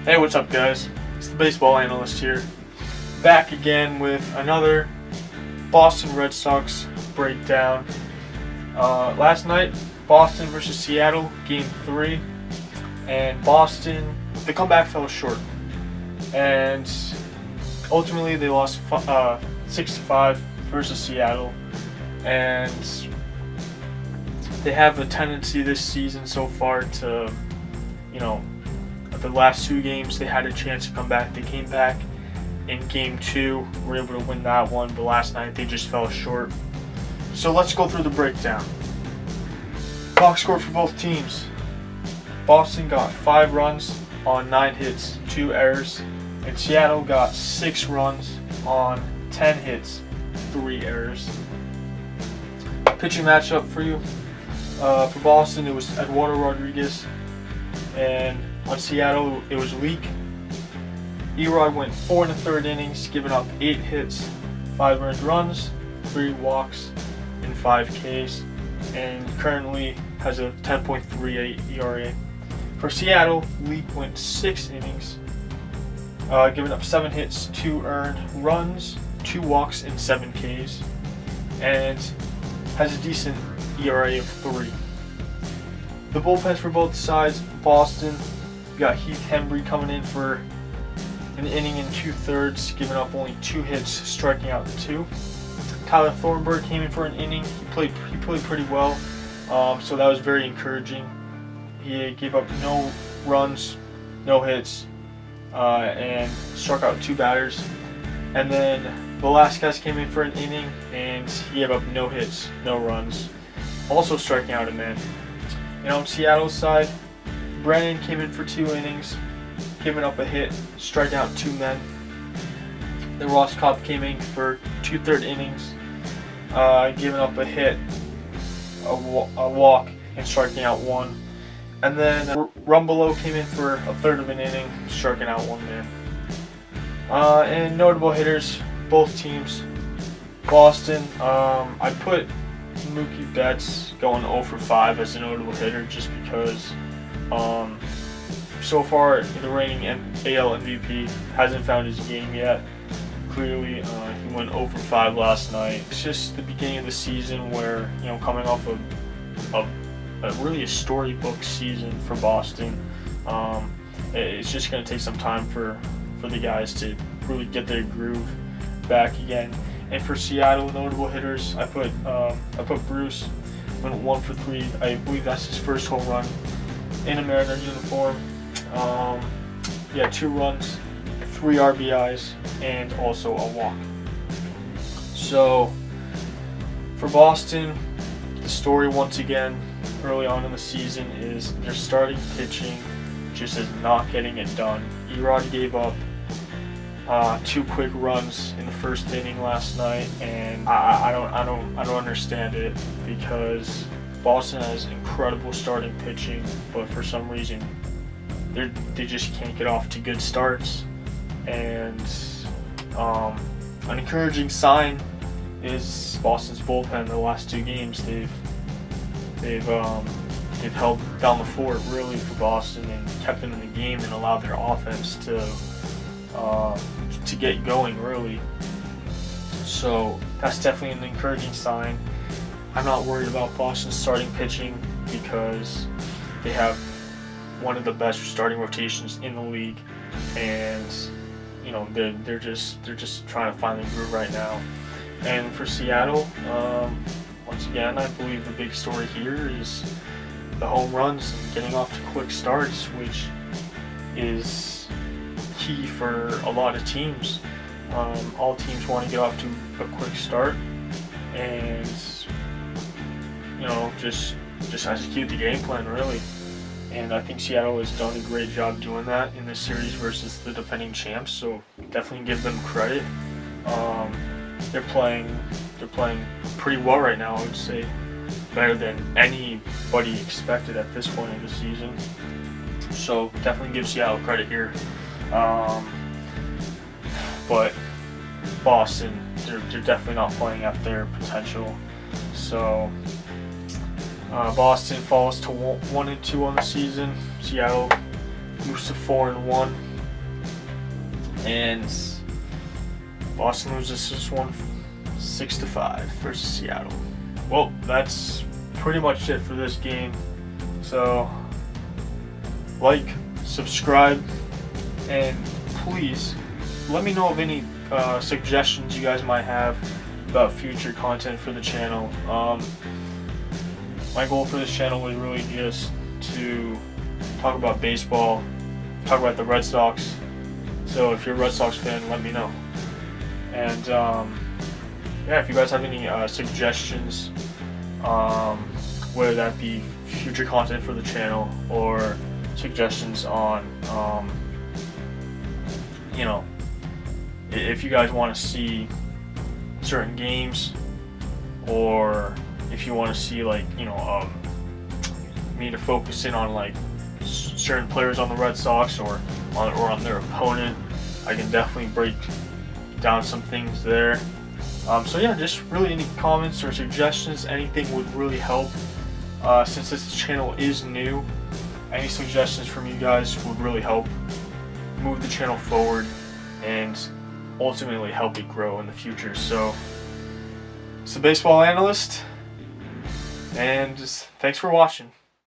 Hey, what's up, guys? It's the baseball analyst here, back again with another Boston Red Sox breakdown. Last night, Boston versus Seattle, Game 3, and Boston, the comeback fell short, and ultimately they lost 6-5 versus Seattle, and they have a tendency this season so far to, the last two games they had a chance to come back. They came back in Game 2, were able to win that one, but last night they just fell short. So let's go through the breakdown. Box score for both teams. Boston got 5 runs on 9 hits, 2 errors, and Seattle got 6 runs on 10 hits, 3 errors. Pitching matchup for you. For Boston, it was Eduardo Rodriguez, and on Seattle, it was Leak. Erod went 4 1/3 innings, giving up 8 hits, 5 earned runs, 3 walks, and 5 Ks, and currently has a 10.38 ERA. For Seattle, Leak went 6 innings, giving up 7 hits, 2 earned runs, 2 walks, and 7 Ks, and has a decent ERA of 3. The bullpens for both sides. Boston, we got Heath Hembree coming in for an inning and 2/3, giving up only 2 hits, striking out 2. Tyler Thornburg came in for an inning. He played pretty well, so that was very encouraging. He gave up no runs, no hits, and struck out 2 batters. And then Velasquez came in for an inning, and he gave up no hits, no runs, also striking out a man. And on Seattle's side, Brennan came in for 2 innings, giving up a hit, striking out 2 men. Then Ross Cobb came in for 2/3 innings, giving up a hit, a walk, and striking out 1. And then Rumbelow came in for a third of an inning, striking out 1 man. And notable hitters, both teams. Boston, I put Mookie Betts going 0 for 5 as a notable hitter just because so far the reigning AL MVP hasn't found his game yet. Clearly, he went 0 for 5 last night. It's just the beginning of the season where, coming off a really a storybook season for Boston, it's just going to take some time for the guys to really get their groove back again. And for Seattle, notable hitters, I put Bruce, went 1 for 3. I believe that's his first home run in a Mariner uniform. 2 runs, 3 RBIs, and also a walk. So for Boston, the story once again early on in the season is their starting pitching just is not getting it done. Erod gave up 2 quick runs in the first inning last night, and I don't understand it, because Boston has incredible starting pitching, but for some reason they just can't get off to good starts. And an encouraging sign is Boston's bullpen. The last 2 games they've held down the fort really for Boston and kept them in the game and allowed their offense to get going really. So that's definitely an encouraging sign. I'm not worried about Boston's starting pitching because they have one of the best starting rotations in the league, and they're just trying to find the groove right now. And for Seattle, once again, I believe the big story here is the home runs and getting off to quick starts, which is key for a lot of teams. All teams want to get off to a quick start and just execute the game plan really. And I think Seattle has done a great job doing that in this series versus the defending champs. So definitely give them credit. They're playing pretty well right now. I would say better than anybody expected at this point in the season. So definitely give Seattle credit here. But Boston, they're definitely not playing at their potential. So Boston falls to 1-2 on the season. Seattle moves to 4-1. and Boston loses this one 6-5 versus Seattle. Well, that's pretty much it for this game. So, like, subscribe, and please let me know of any suggestions you guys might have about future content for the channel. My goal for this channel was really just to talk about baseball, talk about the Red Sox. So if you're a Red Sox fan, let me know. And yeah, if you guys have any suggestions, whether that be future content for the channel or suggestions on, you know, if you guys want to see certain games, or if you want to see, like, you know, me to focus in on like certain players on the Red Sox or on their opponent, I can definitely break down some things there. So yeah, just really any comments or suggestions, anything would really help. Since this channel is new, any suggestions from you guys would really help move the channel forward and ultimately help it grow in the future. So it's the Baseball Analyst, and just thanks for watching.